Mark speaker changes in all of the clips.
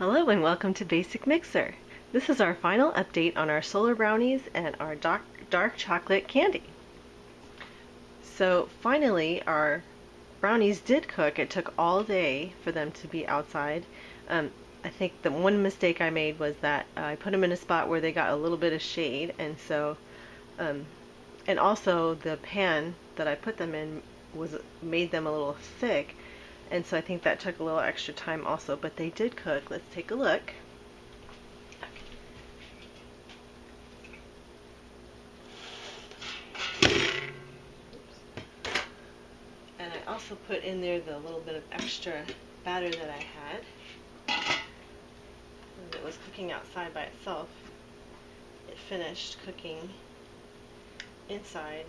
Speaker 1: Hello and welcome to Basic Mixer. This is our final update on our solar brownies and our dark chocolate candy. So finally our brownies did cook. It took all day for them to be outside. I think the one mistake I made was that I put them in a spot where they got a little bit of shade, and so and also the pan that I put them in made them a little thick. And so I think that took a little extra time also, but they did cook. Let's take a look. And I also put in there the little bit of extra batter that I had. And it was cooking outside by itself. It finished cooking inside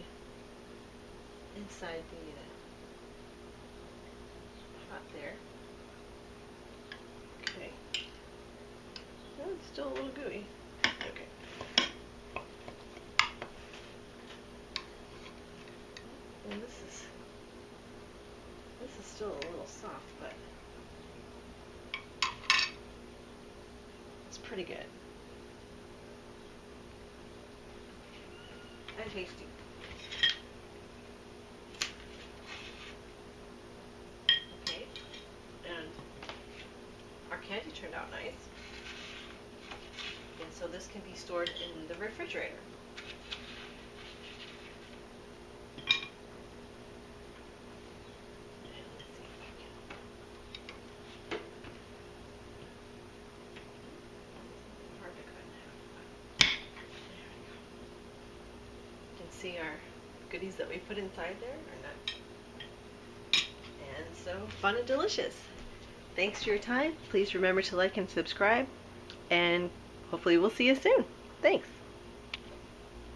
Speaker 1: the pot there. Okay. Oh, it's still a little gooey. Okay. And this is still a little soft, but it's pretty good. And tasty. Okay. And our candy turned out nice. And so this can be stored in the refrigerator. See our goodies that we put inside there or not. And so fun and delicious. Thanks for your time. Please remember to like and subscribe, and hopefully we'll see you soon. Thanks.